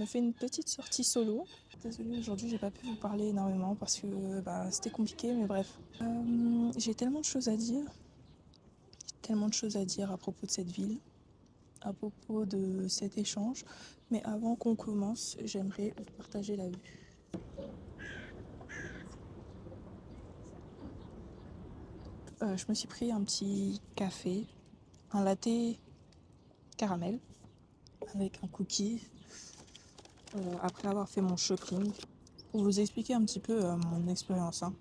me fais une petite sortie solo. Désolée, aujourd'hui j'ai pas pu vous parler énormément parce que c'était compliqué, mais bref. J'ai tellement de choses à dire. Tellement de choses à dire à propos de cette ville, à propos de cet échange. Mais avant qu'on commence, j'aimerais vous partager la vue. Je me suis pris un petit café, un latte caramel avec un cookie après avoir fait mon shopping. Pour vous expliquer un petit peu mon expérience, hein.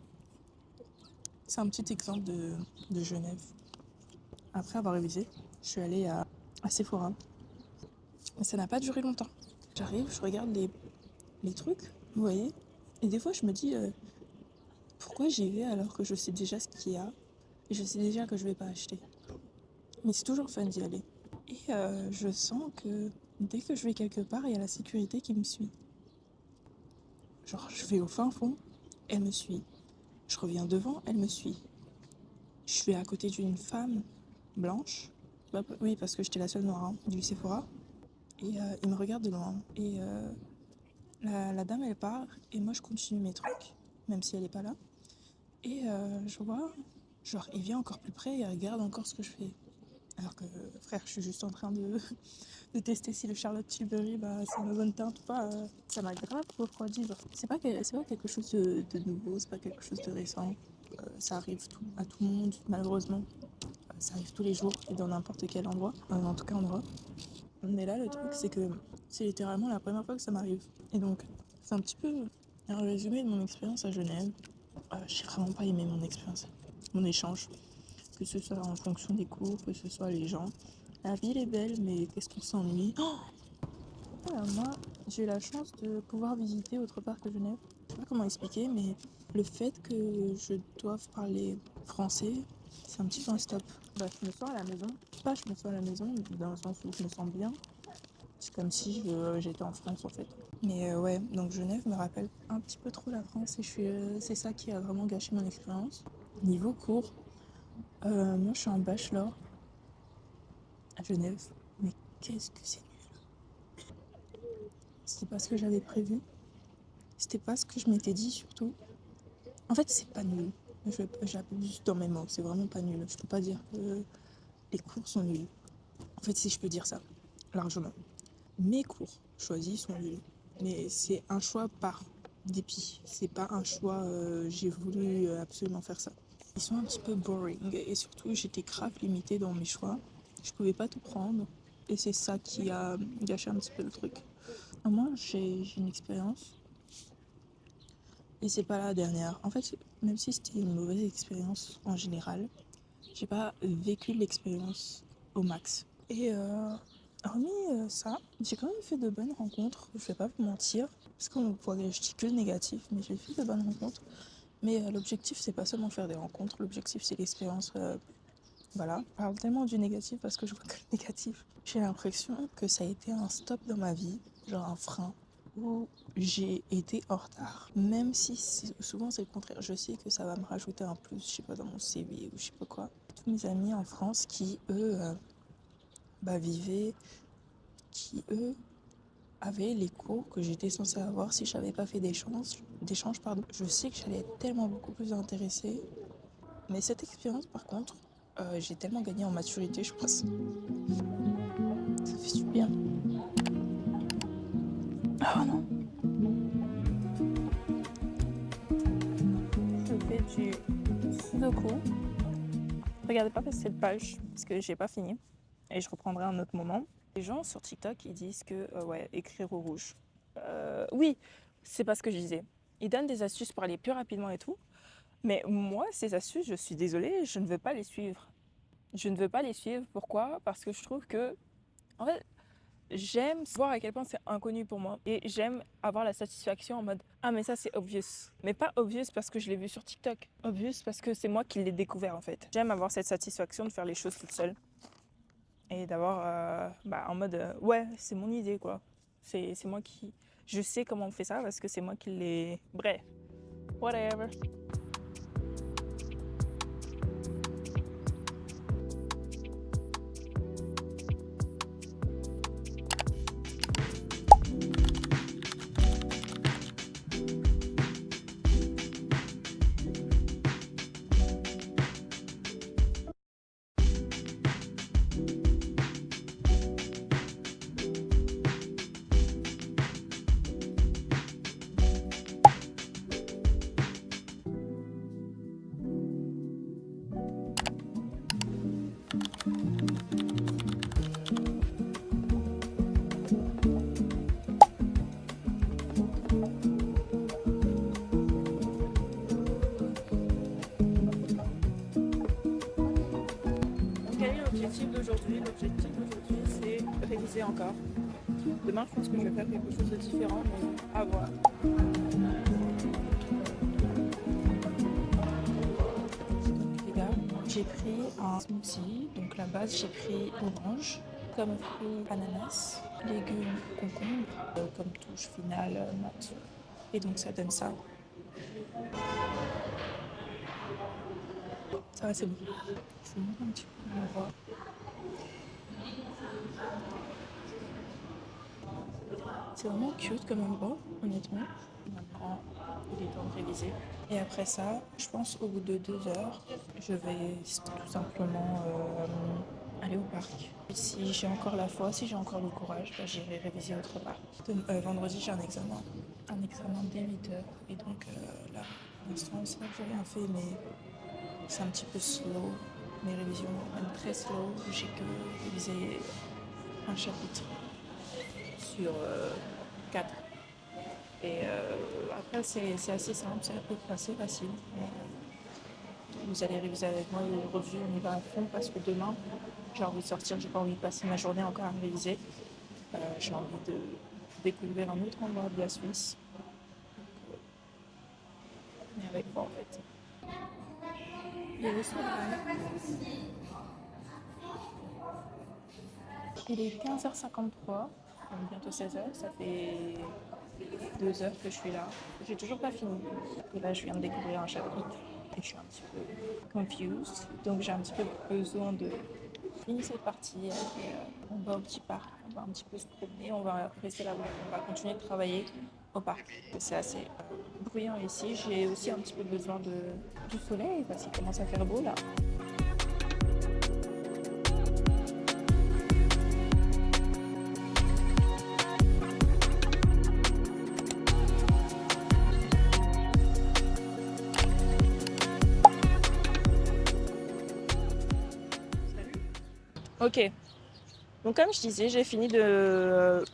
C'est un petit exemple de Genève. Après avoir révisé, je suis allée à Sephora. Mais ça n'a pas duré longtemps. J'arrive, je regarde les trucs, vous voyez. Et des fois, je me dis, pourquoi j'y vais alors que je sais déjà ce qu'il y a et je sais déjà que je vais pas acheter. Mais c'est toujours fun d'y aller. Et je sens que dès que je vais quelque part, il y a la sécurité qui me suit. Genre, je vais au fin fond, elle me suit. Je reviens devant, elle me suit. Je vais à côté d'une femme blanche. Bah, oui, parce que j'étais la seule noire du Sephora. Et il me regarde de loin. Et la dame, elle part. Et moi, je continue mes trucs, même si elle est pas là. Et je vois, genre, il vient encore plus près et il regarde encore ce que je fais. Alors que, frère, je suis juste en train de tester si le Charlotte Tilbury, c'est ma bonne teinte ou pas. Ça m'a grave refroidi. C'est pas quelque chose de nouveau, c'est pas quelque chose de récent. Ça arrive à tout le monde, malheureusement. Ça arrive tous les jours et dans n'importe quel endroit, en tout cas en Europe. Mais là, le truc, c'est que c'est littéralement la première fois que ça m'arrive. Et donc, c'est un petit peu un résumé de mon expérience à Genève. J'ai vraiment pas aimé mon expérience, mon échange. Que ce soit en fonction des cours, que ce soit les gens. La ville est belle, mais qu'est-ce qu'on s'ennuie. Moi, j'ai eu la chance de pouvoir visiter autre part que Genève. Je sais pas comment expliquer, mais le fait que je doive parler français, c'est un petit peu un stop. Je me sens à la maison. Je me sens à la maison, dans le sens où je me sens bien. C'est comme si j'étais en France, en fait. Mais ouais, donc Genève me rappelle un petit peu trop la France et c'est ça qui a vraiment gâché mon expérience. Niveau cours, moi je suis en bachelor à Genève, mais qu'est-ce que c'est nul. C'était pas ce que j'avais prévu. C'était pas ce que je m'étais dit surtout. En fait, c'est pas nul. J'abuse dans mes mots, c'est vraiment pas nul. Je peux pas dire que les cours sont nuls. En fait, si je peux dire ça, largement. Mes cours choisis sont nuls. Mais c'est un choix par dépit. C'est pas un choix, j'ai voulu absolument faire ça. Ils sont un petit peu boring et surtout, j'étais grave limitée dans mes choix. Je pouvais pas tout prendre et c'est ça qui a gâché un petit peu le truc. Moi, j'ai une expérience. Et c'est pas la dernière. En fait, même si c'était une mauvaise expérience en général, j'ai pas vécu l'expérience au max. Et hormis ça, j'ai quand même fait de bonnes rencontres. Je vais pas vous mentir. Parce qu'on pourrait, je dis que le négatif, mais j'ai fait de bonnes rencontres. Mais l'objectif, c'est pas seulement faire des rencontres. L'objectif, c'est l'expérience. Voilà. Je parle tellement du négatif parce que je vois que le négatif. J'ai l'impression que ça a été un stop dans ma vie, genre un frein où j'ai été en retard. Même si souvent c'est le contraire. Je sais que ça va me rajouter un plus, je sais pas, dans mon CV ou je sais pas quoi. Tous mes amis en France qui, eux, vivaient, qui, eux, avaient les cours que j'étais censée avoir si j'avais pas fait d'échange, je sais que j'allais être tellement beaucoup plus intéressée. Mais cette expérience, par contre, j'ai tellement gagné en maturité, je pense. Ça fait du bien. Ah non. Je fais du sudoku. Regardez pas passer cette page parce que j'ai pas fini et je reprendrai un autre moment. Les gens sur TikTok ils disent que écrire au rouge. Oui, c'est pas ce que je disais. Ils donnent des astuces pour aller plus rapidement et tout. Mais moi, ces astuces, je suis désolée, je ne veux pas les suivre. Je ne veux pas les suivre. Pourquoi ? Parce que je trouve que, en fait, j'aime voir à quel point c'est inconnu pour moi. Et j'aime avoir la satisfaction en mode « Ah mais ça c'est obvious ». Mais pas obvious parce que je l'ai vu sur TikTok. Obvious parce que c'est moi qui l'ai découvert en fait. J'aime avoir cette satisfaction de faire les choses toute seule. Et d'avoir en mode ouais c'est mon idée quoi. C'est moi qui... Je sais comment on fait ça parce que c'est moi qui l'ai... Bref. Whatever. l'objectif d'aujourd'hui, c'est réviser encore. Demain, je pense que je vais faire quelque chose de différent, mais à voir. Donc les gars, j'ai pris un smoothie. Donc la base, j'ai pris orange, comme fruit ananas, légumes, concombre, comme touche finale menthe. Et donc ça donne ça. Ça va, c'est bon. Je vous montre un petit peu mon voix. C'est vraiment cute comme endroit, honnêtement. Maintenant, il est temps de réviser. Et après ça, je pense au bout de 2 heures, je vais tout simplement aller au parc. Et si j'ai encore la foi, si j'ai encore le courage, bah, j'irai réviser autre part. Vendredi, j'ai un examen dès 8 heures. Et donc là, pour l'instant, c'est vrai que j'ai rien fait, mais c'est un petit peu slow. Mes révisions, même très slow. J'ai que révisé un chapitre sur 4. Et après, c'est assez simple, c'est assez facile. Vous allez réviser avec moi et aujourd'hui, on y va à fond parce que demain, j'ai envie de sortir, j'ai pas envie de passer ma journée encore à réviser. J'ai envie de découvrir un autre endroit de la Suisse. Mais avec moi, en fait. Il est aussi il est 15h53, donc bientôt 16h, ça fait 2 heures que je suis là. J'ai toujours pas fini. Et là, je viens de découvrir un chapitre et je suis un petit peu confused. Donc, j'ai un petit peu besoin de finir cette partie. Et, on va au petit parc, on va un petit peu se promener, on va rester là-bas, on va continuer de travailler au parc. C'est assez bruyant ici. J'ai aussi un petit peu besoin du soleil parce qu'il commence à faire beau là. Ok, donc comme je disais, j'ai fini de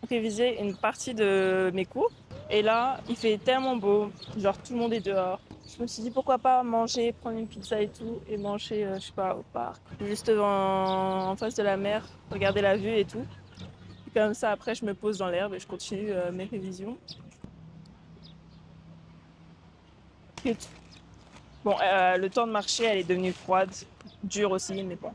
réviser une partie de mes cours. Et là, il fait tellement beau, genre tout le monde est dehors. Je me suis dit pourquoi pas manger, prendre une pizza et tout, et manger, je sais pas, au parc, juste en face de la mer, regarder la vue et tout. Et comme ça, après, je me pose dans l'herbe et je continue mes révisions. Cute. Bon, le temps de marcher, elle est devenue froide, dure aussi, mais bon.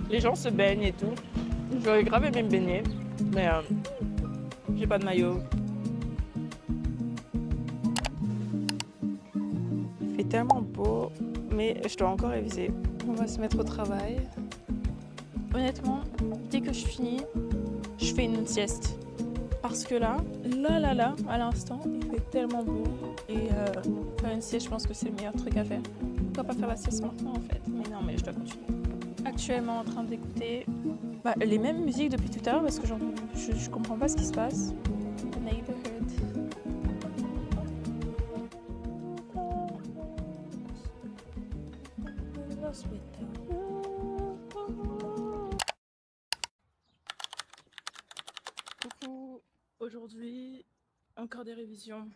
Les gens se baignent et tout. J'aurais grave aimé me baigner, mais j'ai pas de maillot. Il fait tellement beau, mais je dois encore réviser. On va se mettre au travail. Honnêtement, dès que je finis, je fais une sieste. Parce que là, à l'instant, il fait tellement beau. Et faire une sieste, je pense que c'est le meilleur truc à faire. Pourquoi pas faire la sieste maintenant en fait? Mais non, mais je dois continuer. Actuellement en train d'écouter les mêmes musiques depuis tout à l'heure parce que je comprends pas ce qui se passe. The Neighborhood. Coucou, aujourd'hui encore des révisions,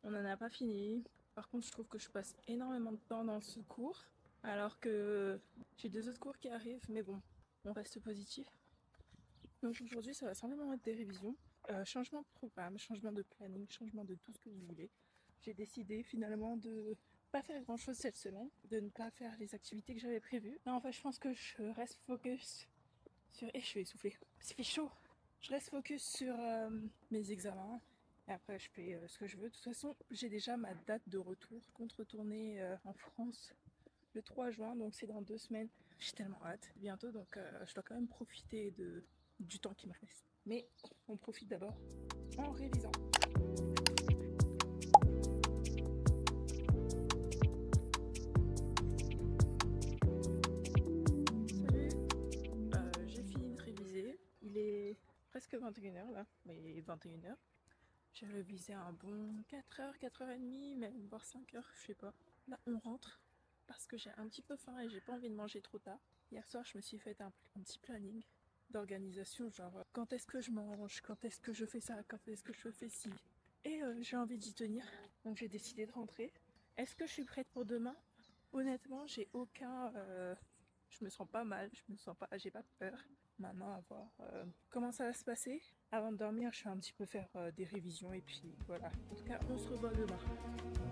on n'en a pas fini. Par contre je trouve que je passe énormément de temps dans ce cours alors que j'ai 2 autres cours qui arrivent, mais bon, on reste positif. Donc aujourd'hui ça va simplement être des révisions, changement de programme, changement de planning, changement de tout ce que vous voulez. J'ai décidé finalement de pas faire grand chose cette semaine, de ne pas faire les activités que j'avais prévues. Là en fait je pense que je reste focus sur... Et je suis essoufflée, c'est fait chaud. Je reste focus sur mes examens et après je fais ce que je veux. De toute façon, j'ai déjà ma date de retour. Je compte retourner en France le 3 juin, donc c'est dans 2 semaines. J'ai tellement hâte bientôt, donc je dois quand même profiter du temps qui me reste. Mais on profite d'abord en révisant. Salut, j'ai fini de réviser. Il est presque 21h là, mais 21h. J'ai révisé un bon 4h, 4h30, même voire 5h, je sais pas. Là, on rentre. parce que j'ai un petit peu faim et j'ai pas envie de manger trop tard. Hier soir, je me suis fait un petit planning d'organisation, genre quand est-ce que je mange, quand est-ce que je fais ça, quand est-ce que je fais ci. Et j'ai envie d'y tenir, donc j'ai décidé de rentrer. Est-ce que je suis prête pour demain? Honnêtement, j'ai aucun... je me sens pas mal, j'ai pas peur. Maintenant, à voir comment ça va se passer. Avant de dormir, je vais un petit peu faire des révisions et puis voilà. En tout cas, on se revoit demain.